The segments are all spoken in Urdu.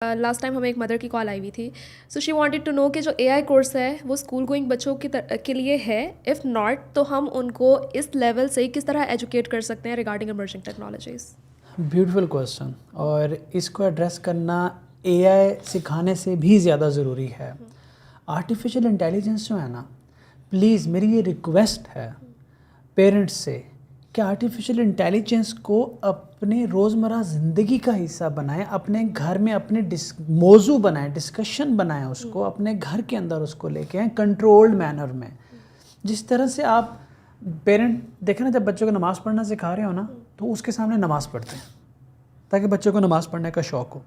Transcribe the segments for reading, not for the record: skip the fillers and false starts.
لاسٹ ٹائم ہمیں ایک مدر کی کال آئی ہوئی تھی. سو شی وانٹیڈ ٹو نو کہ جو اے آئی کورس ہے وہ اسکول گوئنگ بچوں کے لیے ہے. اف ناٹ تو ہم ان کو اس لیول سے کس طرح ایجوکیٹ کر سکتے ہیں regarding emerging technologies. Beautiful question. اور اس کو ایڈریس کرنا اے آئی سکھانے سے بھی زیادہ ضروری ہے. آرٹیفیشیل انٹیلیجنس جو ہے نا، پلیز میری یہ ریکویسٹ ہے پیرنٹس سے کہ آرٹیفیشیل انٹیلیجنس کو اپنے روزمرہ زندگی کا حصہ بنائیں، اپنے گھر میں اپنے موضوع بنائیں، ڈسکشن بنائیں، اس کو اپنے گھر کے اندر اس کو لے کے آئیں کنٹرولڈ مینر میں. جس طرح سے آپ پیرنٹ دیکھیں نا، جب بچوں کو نماز پڑھنا سکھا رہے ہو نا تو اس کے سامنے نماز پڑھتے ہیں تاکہ بچے کو نماز پڑھنے کا شوق ہو.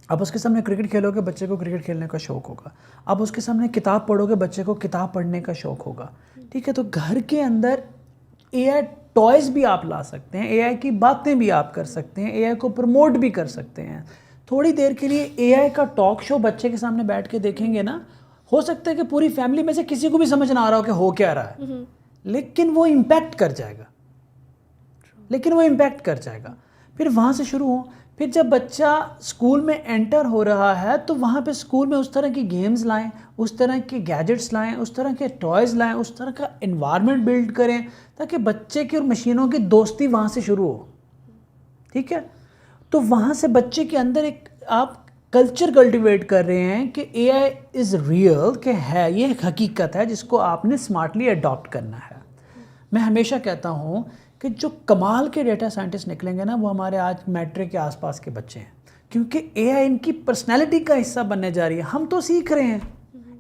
اب اس کے سامنے کرکٹ کھیلو گے، بچے کو کرکٹ کھیلنے کا شوق ہوگا. اب اس کے سامنے کتاب پڑھو گے، بچے کو کتاب پڑھنے کا شوق ہوگا. ٹھیک ہے، تو گھر کے اندر اے آئی ٹوائز بھی آپ لا سکتے ہیں، اے آئی کی باتیں بھی آپ کر سکتے ہیں، اے آئی کو پروموٹ بھی کر سکتے ہیں. تھوڑی دیر کے لیے اے آئی کا ٹاک شو بچے کے سامنے بیٹھ کے دیکھیں گے نا، ہو سکتا ہے کہ پوری فیملی میں سے کسی کو بھی سمجھ نہ آ رہا ہو کہ ہو کیا رہا ہے، لیکن وہ امپیکٹ کر جائے گا. پھر وہاں سے شروع ہو. پھر جب بچہ اسکول میں انٹر ہو رہا ہے تو وہاں پہ اسکول میں اس طرح کی گیمز لائیں، اس طرح کے گیجٹس لائیں، اس طرح کے ٹوائز لائیں، اس طرح کا انوائرمنٹ بلڈ کریں تاکہ بچے کی اور مشینوں کی دوستی وہاں سے شروع ہو. ٹھیک ہے، تو وہاں سے بچے کے اندر ایک آپ کلچر کلٹیویٹ کر رہے ہیں کہ اے آئی از ریئل، کہ ہے، یہ ایک حقیقت ہے جس کو آپ نے اسمارٹلی اڈاپٹ کرنا ہے. میں ہمیشہ کہتا ہوں کہ جو کمال کے ڈیٹا سائنٹسٹ نکلیں گے نا، وہ ہمارے آج میٹرک کے آس پاس کے بچے ہیں، کیونکہ اے آئی ان کی پرسنالٹی کا حصہ بننے جا رہی ہے. ہم تو سیکھ رہے ہیں.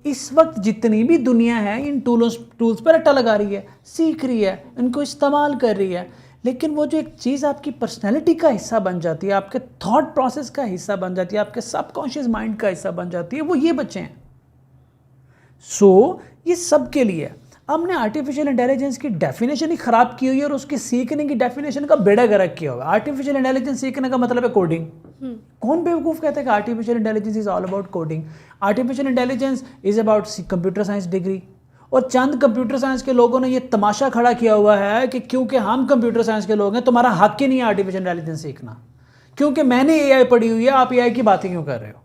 اس وقت جتنی بھی دنیا ہے ان ٹولز پر اٹا لگا رہی ہے، سیکھ رہی ہے، ان کو استعمال کر رہی ہے. لیکن وہ جو ایک چیز آپ کی پرسنالٹی کا حصہ بن جاتی ہے، آپ کے تھاٹ پروسیس کا حصہ بن جاتی ہے، آپ کے سب کانشیس مائنڈ کا حصہ بن جاتی ہے، وہ یہ بچے ہیں. یہ سب کے لیے ہم نے آرٹیفیشیل انٹیلیجنس کی ڈیفینیشن ہی خراب کی ہوئی ہے اور اس کی سیکھنے کی ڈیفینیشن کا بیڑا گرک کیا ہوا ہے. آرٹیفیشیل انٹیلیجنس سیکھنے کا مطلب ہے کوڈنگ. کون بیوقوف کہتا ہے کہ artificial intelligence is all about coding? Artificial intelligence is about computer science degree. اور چند کمپیوٹر سائنس کے لوگوں نے یہ تماشا کھڑا کیا ہوا ہے کہ کیونکہ ہم کمپیوٹر سائنس کے لوگ ہیں تمہارا حق ہی نہیں ہے آرٹیفیشیل انٹیلیجنس سیکھنا، کیونکہ میں نے اے آئی پڑھی ہوئی ہے، آپ اے آئی کی باتیں کیوں کر رہے ہو؟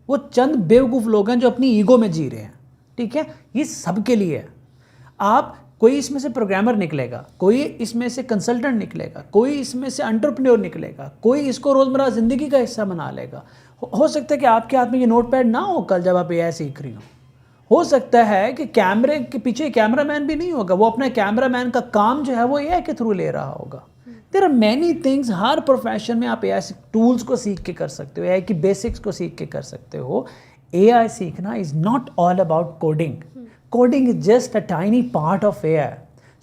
وہ چند بیوقوف لوگ ہیں جو اپنی ایگو میں جی رہے ہیں. ٹھیک ہے، یہ سب کے لیے ہے. آپ کوئی اس میں سے پروگرامر نکلے گا، کوئی اس میں سے کنسلٹنٹ نکلے گا، کوئی اس میں سے انٹرپرینور نکلے گا، کوئی اس کو روزمرہ زندگی کا حصہ بنا لے گا. ہو سکتا ہے کہ آپ کے ہاتھ میں یہ نوٹ پیڈ نہ ہو کل جب آپ اے آئی سیکھ رہی ہو سکتا ہے کہ کیمرے کے پیچھے کیمرہ مین بھی نہیں ہوگا، وہ اپنے کیمرہ مین کا کام جو ہے وہ اے آئی کے تھرو لے رہا ہوگا. There are many things. ہر پروفیشن میں آپ اے آئی ٹولس کو سیکھ کے کر سکتے ہو، اے آئی کی بیسکس کو سیکھ کے کر سکتے ہو. اے آئی سیکھنا is not all about coding. Coding is just a tiny part of a I.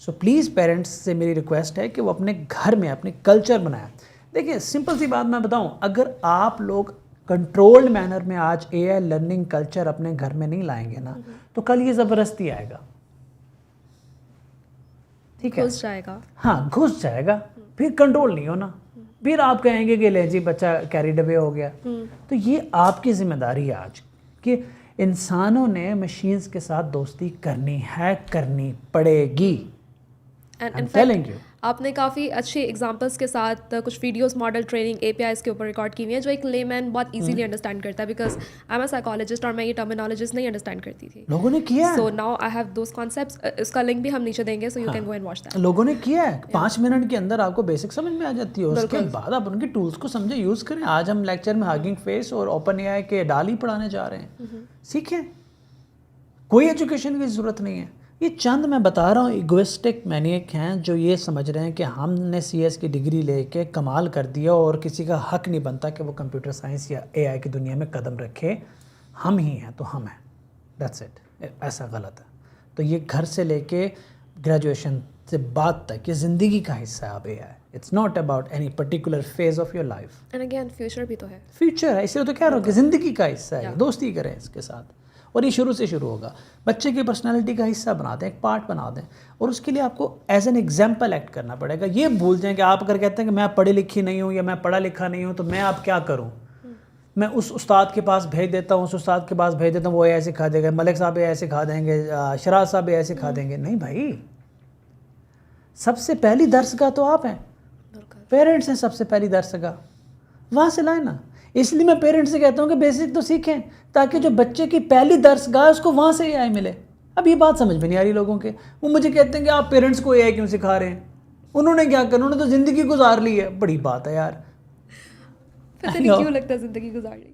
So please parents سے میری ریکویسٹ ہے کہ وہ اپنے گھر میں اپنے کلچر بنائیں. دیکھیے سمپل سی بات میں بتاؤں، اگر آپ لوگ کنٹرولڈ مینر میں آج اے آئی لرننگ کلچر اپنے گھر میں نہیں لائیں گے نا تو کل یہ زبردستی آئے گا. ٹھیک ہے، گھس جائے گا. ہاں گھس جائے گا، پھر کنٹرول نہیں ہونا. پھر آپ کہیں گے کہ لے جی بچہ کیریڈ اوے ہو گیا. تو یہ آپ کی ذمہ داری ہے آج کہ انسانوں نے مشینز کے ساتھ دوستی کرنی ہے، کرنی پڑے گی. آپ نے کافی اچھے ایگزامپلس کے ساتھ کچھ videos model training a P Is کے اوپر ریکارڈ کی ہوئی ہیں جو ایک لے مین بہت ایزیلی انڈرسٹینڈ کرتا ہے، because I am a psychologist اور میں یہ ٹرمینالوجیز نہیں انڈرسٹینڈ کرتی تھی. لوگوں نے کیا ہے. So now I have those concepts. اس کا لنک بھی ہم نیچے دیں گے، so you can go and watch that. لوگوں نے کیا ہے، 5 منٹ کے اندر آپ کو بیسک سمجھ میں آ جاتی ہے. اس کے بعد آپ ان کے ٹولس کو سمجھے، یوز کریں. آج ہم لیکچر میں ہگنگ فیس اور اوپن اے آئی کے ڈال ہی پڑھانے جا رہے ہیں. سیکھیں، کوئی ایجوکیشن کی ضرورت نہیں ہے. یہ چند میں بتا رہا ہوں ایگوسٹک مینیک ہیں جو یہ سمجھ رہے ہیں کہ ہم نے سی ایس کی ڈگری لے کے کمال کر دیا اور کسی کا حق نہیں بنتا کہ وہ کمپیوٹر سائنس یا اے آئی کی دنیا میں قدم رکھے. ہم ہی ہیں تو ہم ہیں، دیٹس اٹ. ایسا غلط ہے. تو یہ گھر سے لے کے گریجویشن سے بعد تک یہ زندگی کا حصہ ہے اب A I. It's not about any particular phase of your life. And again future بھی تو ہے، فیوچر ہے، اس لیے تو کہہ رہا ہوں کہ زندگی کا حصہ ہے. دوستی کریں اس کے ساتھ، اور یہ شروع سے شروع ہوگا. بچے کی پرسنالٹی کا حصہ بنا دیں، ایک پارٹ بنا دیں. اور اس کے لیے آپ کو ایز این ایگزامپل ایکٹ کرنا پڑے گا. یہ بھول جائیں کہ آپ اگر کہتے ہیں کہ میں پڑھی لکھی نہیں ہوں یا میں پڑھا لکھا نہیں ہوں تو میں اب کیا کروں، میں اس استاد کے پاس بھیج دیتا ہوں، اس استاد کے پاس بھیج دیتا ہوں، وہ اے آئی سکھا دے گا، ملک صاحب اے آئی سکھا دیں گے، شراز صاحب اے آئی سکھا دیں گے. نہیں بھائی، سب سے پہلی درس گاہ تو آپ ہیں، پیرنٹس ہیں سب سے پہلی درس گاہ. وہاں سے لائیں نا. اس لیے میں پیرنٹس سے کہتا ہوں کہ بیسک تو سیکھیں تاکہ جو بچے کی پہلی درس گاہ اس کو وہاں سے اے آئی ملے. اب یہ بات سمجھ میں نہیں آ رہی لوگوں کے. وہ مجھے کہتے ہیں کہ آپ پیرنٹس کو اے آئی کیوں سکھا رہے ہیں, انہوں نے کیا کرنا, انہوں نے تو زندگی گزار لی ہے. بڑی بات ہے یار. پتہ نہیں کیوں لگتا ہے زندگی گزار لی.